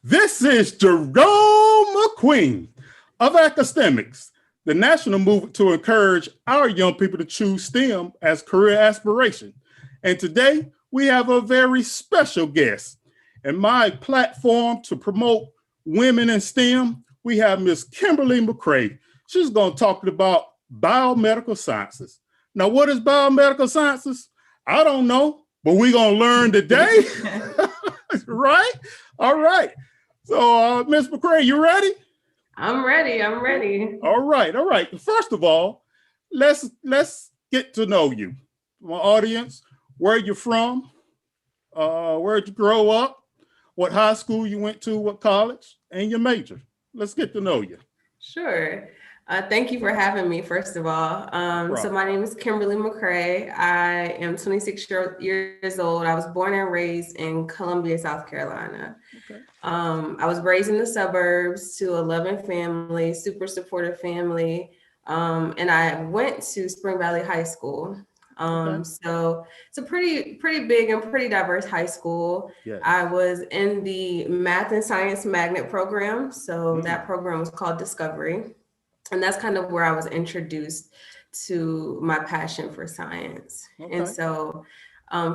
This is Jerome McQueen of AcaSTEMics, the national movement to encourage our young people to choose STEM as career aspiration. And today we have a very special guest. And my platform to promote women in STEM, we have Miss Kimberly McRae. She's going to talk about biomedical sciences. Now, what is biomedical sciences? I don't know, but we're going to learn today. Right? All right. So, Ms. McRae, you ready? I'm ready. All right. First of all, let's get to know you. My audience, where you're from, where'd you grow up, what high school you went to, what college, and your major. Let's get to know you. Sure. Thank you for having me, first of all. So my name is Kimberly McRae. I am 26 years old. I was born and raised in Columbia, South Carolina. Okay. I was raised in the suburbs to a loving family, super supportive family. And I went to Spring Valley High School. So it's a pretty big and pretty diverse high school. Yes. I was in the math and science magnet program. So that program was called Discovery. And that's kind of where I was introduced to my passion for science. Okay. And so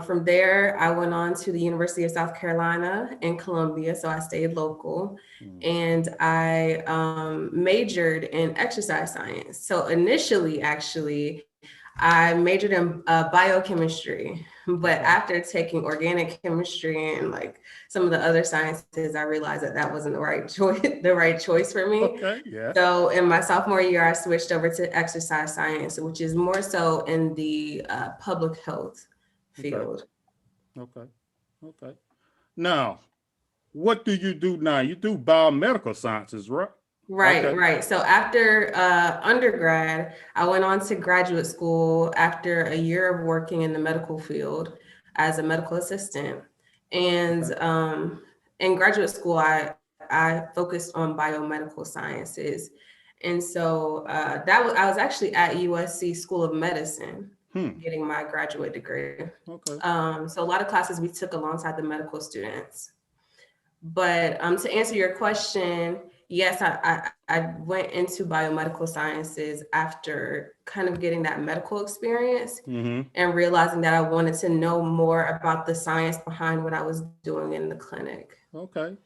from there, I went on to the University of South Carolina in Columbia. So I stayed local and I majored in exercise science. So initially, actually, I majored in biochemistry, but after taking organic chemistry and like some of the other sciences, I realized that wasn't the right choice for me. Okay, yeah. So in my sophomore year, I switched over to exercise science, which is more so in the public health field. Okay. Now, what do you do now? You do biomedical sciences, right? Right. So after undergrad, I went on to graduate school after a year of working in the medical field as a medical assistant. And in graduate school, I focused on biomedical sciences. And so I was actually at USC School of Medicine getting my graduate degree. Okay. So a lot of classes we took alongside the medical students. But to answer your question, yes, I went into biomedical sciences after kind of getting that medical experience and realizing that I wanted to know more about the science behind what I was doing in the clinic. Okay.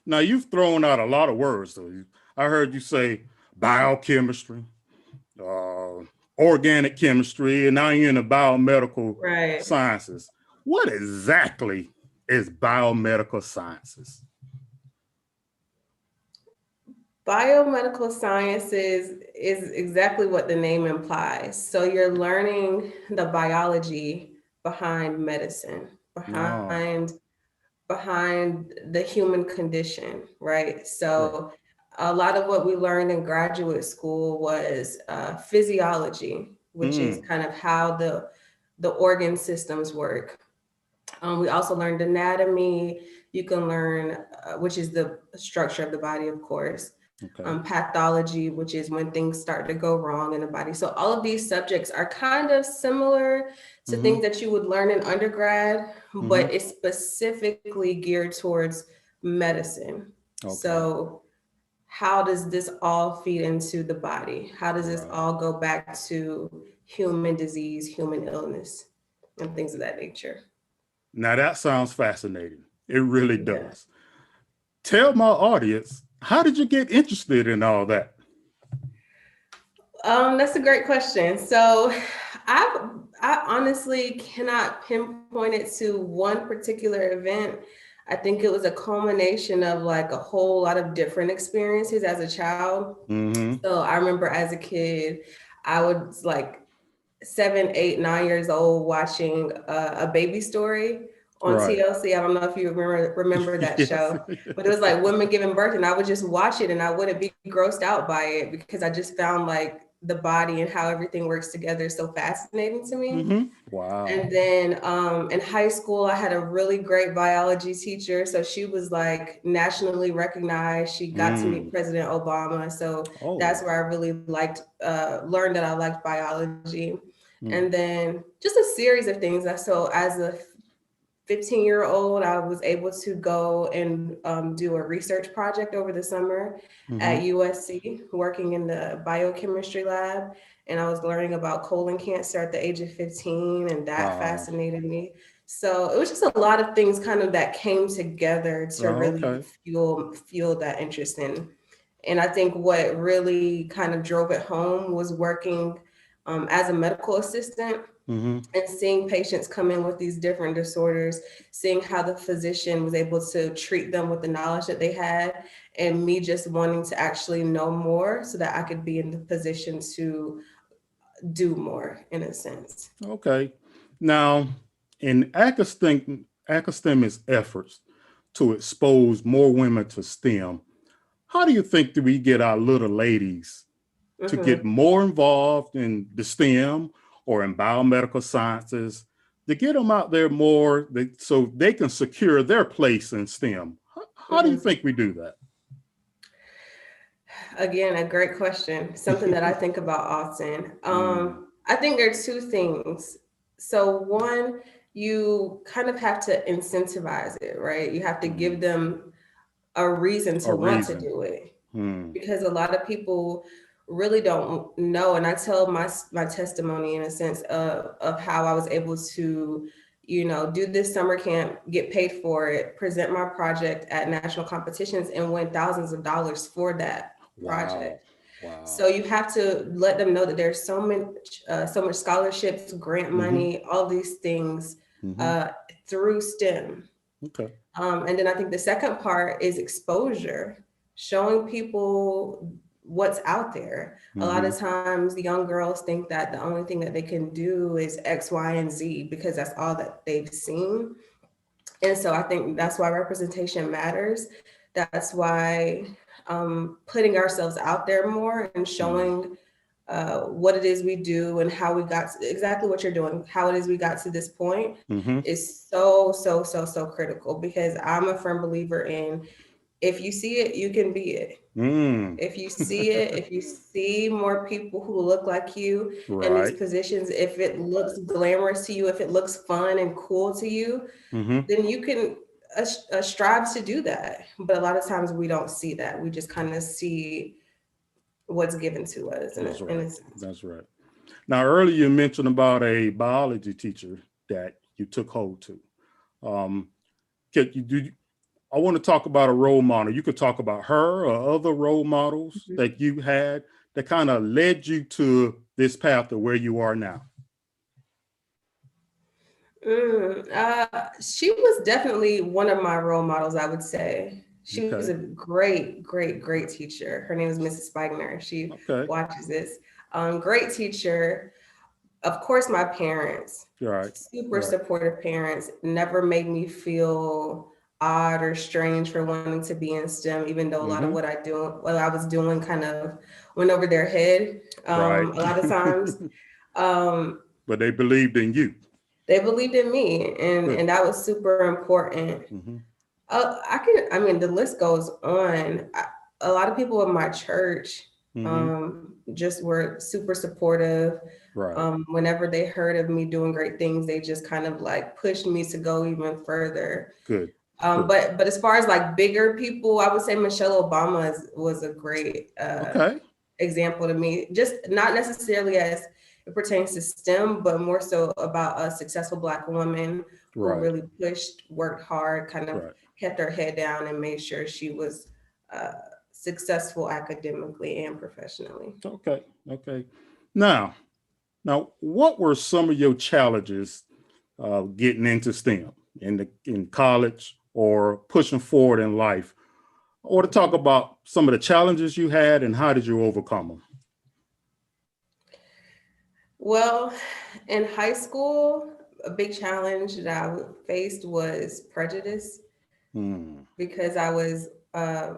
Now you've thrown out a lot of words. So I heard you say biochemistry, organic chemistry, and now you're in the biomedical sciences. What exactly is biomedical sciences? Biomedical sciences is exactly what the name implies. So you're learning the biology behind medicine, behind the human condition, right? So a lot of what we learned in graduate school was physiology, which is kind of how the organ systems work. We also learned anatomy. You can learn, which is the structure of the body, of course. Pathology, which is when things start to go wrong in the body. So all of these subjects are kind of similar to things that you would learn in undergrad, but it's specifically geared towards medicine. So how does this all feed into the body? How does this all go back to human disease, human illness, and things of that nature? Now that sounds fascinating. It really does. Tell my audience, how did you get interested in all that? That's a great question. So I honestly cannot pinpoint it to one particular event. I think it was a culmination of like a whole lot of different experiences as a child. So I remember as a kid, I was like 7, 8, 9 years old watching A Baby Story on TLC. I don't know if you remember that show, but it was like women giving birth, and I would just watch it and I wouldn't be grossed out by it because I just found like the body and how everything works together so fascinating to me. Wow. And then in high school, I had a really great biology teacher. So she was like nationally recognized. She got to meet President Obama. So that's where I really learned that I liked biology. And then just a series of things. So as a 15-year-old, I was able to go and do a research project over the summer at USC, working in the biochemistry lab. And I was learning about colon cancer at the age of 15, and that Wow. fascinated me. So it was just a lot of things kind of that came together to really Okay. fuel that interest in. And I think what really kind of drove it home was working as a medical assistant and seeing patients come in with these different disorders, seeing how the physician was able to treat them with the knowledge that they had, and me just wanting to actually know more so that I could be in the position to do more in a sense. Okay. Now, in AcaSTEMic's efforts to expose more women to STEM, how do you think that we get our little ladies to get more involved in the STEM or in biomedical sciences, to get them out there more so they can secure their place in STEM? How do you think we do that? Again, a great question. Something that I think about often. I think there are two things. So one, you kind of have to incentivize it, right? You have to give them a reason A to want to reason. do it, because a lot of people really don't know. And I tell my testimony in a sense of how I was able to, do this summer camp, get paid for it, present my project at national competitions, and win thousands of dollars for that Wow. project. Wow. So you have to let them know that there's so much scholarships, grant money, all these things through STEM. Okay. And then I think the second part is exposure, showing people what's out there. A lot of times, the young girls think that the only thing that they can do is X, Y, and Z because that's all that they've seen. And so I think that's why representation matters. That's why putting ourselves out there more and showing what it is we do and how we got to, exactly what you're doing, how it is we got to this point is so critical, because I'm a firm believer in, if you see it, you can be it. If you see it, if you see more people who look like you in these Right. positions, if it looks glamorous to you, if it looks fun and cool to you, then you can strive to do that. But a lot of times we don't see that. We just kind of see what's given to us in That's in right. a sense. That's right. Now, earlier you mentioned about a biology teacher that you took hold to. Um, I want to talk about a role model. You could talk about her or other role models that you had that kind of led you to this path to where you are now. She was definitely one of my role models, I would say. She was Okay. a great teacher. Her name is Mrs. Spigner. She Okay. watches this. Great teacher. Of course, my parents, Right. super Right. supportive parents, never made me feel odd or strange for wanting to be in STEM, even though a lot of what I was doing kind of went over their head Right. a lot of times. Um, But they believed in you. they believed in me, Good. and that was super important. I mean, the list goes on. A lot of people in my church just were super supportive. Right. Whenever they heard of me doing great things, they just kind of like pushed me to go even further. Good. Good. But as far as like bigger people, I would say Michelle Obama was a great Okay. example to me. Just not necessarily as it pertains to STEM, but more so about a successful Black woman who Right. really pushed, worked hard, kind of Right. kept her head down and made sure she was uh, successful academically and professionally. Okay. Okay. Now, what were some of your challenges getting into STEM in college or pushing forward in life? Or to talk about some of the challenges you had and how did you overcome them? Well, in high school, a big challenge that I faced was prejudice, because I was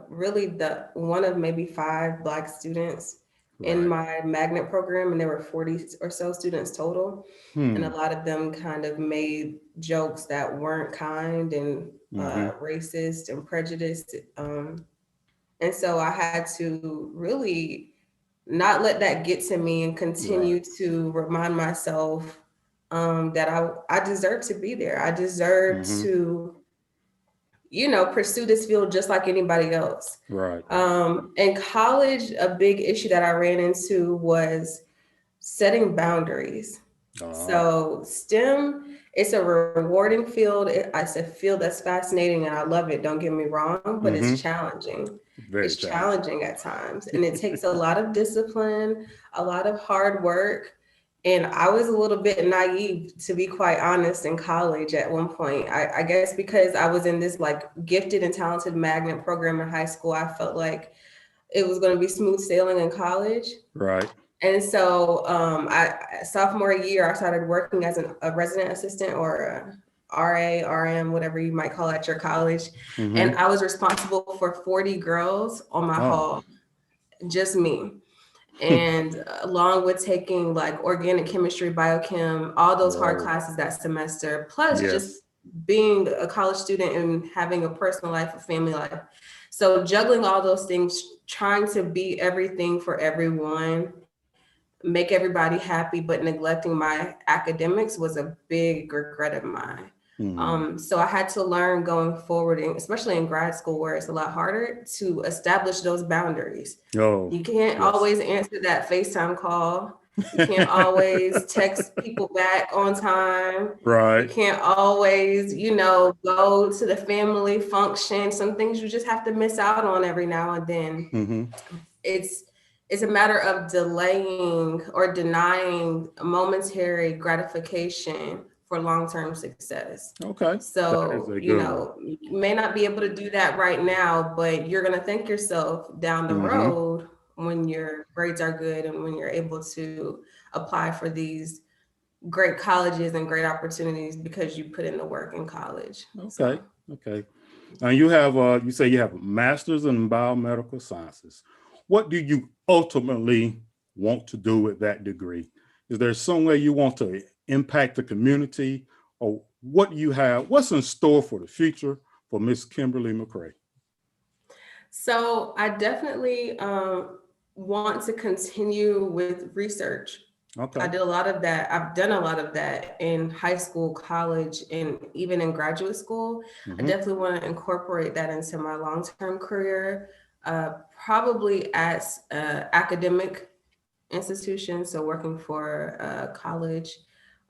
really the one of maybe 5 Black students in Right. my magnet program, and there were 40 or so students total. And a lot of them kind of made jokes that weren't kind and racist and prejudiced. And so I had to really not let that get to me and Right. continue to remind myself that I deserve to be there. I deserve to, pursue this field just like anybody else. Right. In college, a big issue that I ran into was setting boundaries. So STEM, it's a rewarding field. It's a field that's fascinating and I love it. Don't get me wrong, but it's challenging. Very It's challenging at times, and it takes a lot of discipline, a lot of hard work. And I was a little bit naive, to be quite honest, in college at one point. I guess because I was in this like gifted and talented magnet program in high school, I felt like it was going to be smooth sailing in college. Right. And so sophomore year, I started working as a resident assistant or a RA, RM, whatever you might call it at your college. And I was responsible for 40 girls on my hall, just me. And along with taking like organic chemistry, biochem, all those hard classes that semester, plus just being a college student and having a personal life, a family life. So juggling all those things, trying to be everything for everyone, make everybody happy, but neglecting my academics was a big regret of mine. So I had to learn going forward, and especially in grad school where it's a lot harder to establish those boundaries. You can't always answer that FaceTime call. You can't always text people back on time. Right. You can't always, go to the family function. Some things you just have to miss out on every now and then. It's a matter of delaying or denying momentary gratification for long-term success. Okay. So, you may not be able to do that right now, but you're going to thank yourself down the road when your grades are good and when you're able to apply for these great colleges and great opportunities because you put in the work in college. Okay. And you have, you say you have a master's in biomedical sciences. What do you ultimately want to do with that degree? Is there some way you want to impact the community, or what do you have? What's in store for the future for Miss Kimberly McRae? So I definitely want to continue with research. Okay. I did a lot of that. I've done a lot of that in high school, college, and even in graduate school. I definitely want to incorporate that into my long-term career. Probably at academic institutions, so working for college.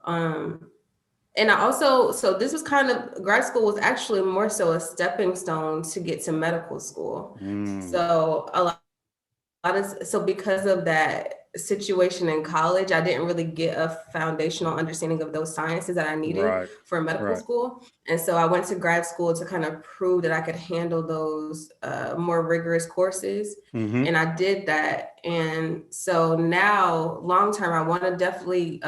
And I also, so this was kind of, grad school was actually more so a stepping stone to get to medical school. So so because of that situation in college, I didn't really get a foundational understanding of those sciences that I needed for medical school. And so I went to grad school to kind of prove that I could handle those more rigorous courses. And I did that. And so now long-term, I want to definitely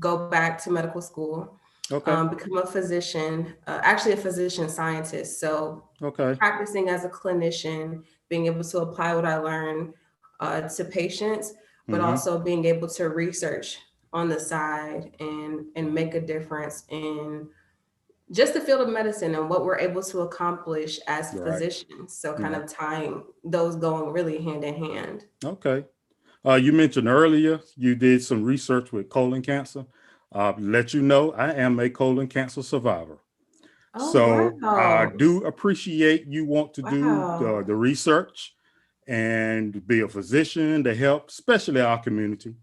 go back to medical school, become a physician, actually a physician scientist. So practicing as a clinician, being able to apply what I learned to patients, but also being able to research on the side and make a difference in just the field of medicine and what we're able to accomplish as physicians. So kind of tying those going really hand in hand. Okay. You mentioned earlier you did some research with colon cancer. Let you know I am a colon cancer survivor. I do appreciate you want to do the research and be a physician to help, especially our community.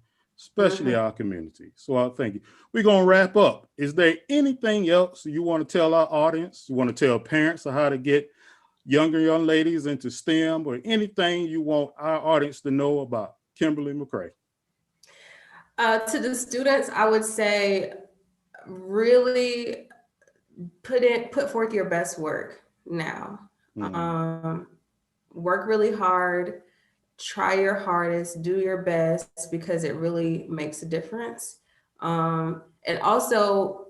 So I thank you. We're going to wrap up. Is there anything else you want to tell our audience? You want to tell parents how to get young ladies into STEM, or anything you want our audience to know about Kimberly McRae? To the students, I would say really put forth your best work now. Work really hard, try your hardest, do your best, because it really makes a difference. And also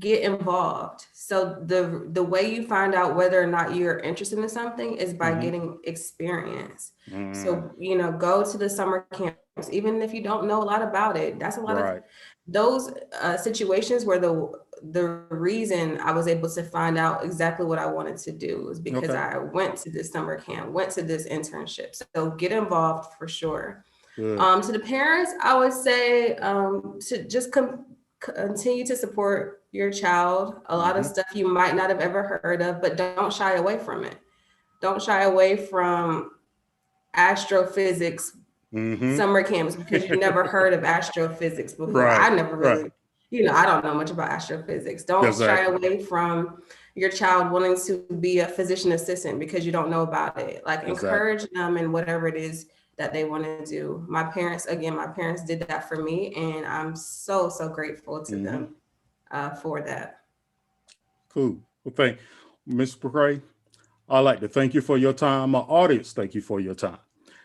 get involved. So the way you find out whether or not you're interested in something is by getting experience. So, go to the summer camps, even if you don't know a lot about it. That's a lot of those situations where the reason I was able to find out exactly what I wanted to do is because I went to this summer camp, went to this internship. So get involved for sure. To the parents, I would say to just continue to support your child. A lot of stuff you might not have ever heard of, but don't shy away from it. Don't shy away from astrophysics summer camps because you never heard of astrophysics before. Right, I never really, I don't know much about astrophysics. Don't shy away from your child wanting to be a physician assistant because you don't know about it. Like encourage them in whatever it is that they want to do. My parents did that for me, and I'm so grateful to them for that. Cool. Well, thank Ms. McRae. I'd like to thank you for your time. My audience, thank you for your time.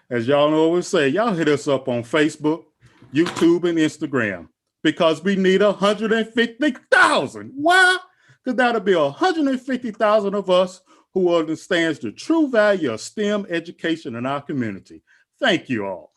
As y'all know, always say, y'all hit us up on Facebook, YouTube, and Instagram because we need 150,000. Why? Because that'll be 150,000 of us who understands the true value of STEM education in our community. Thank you all.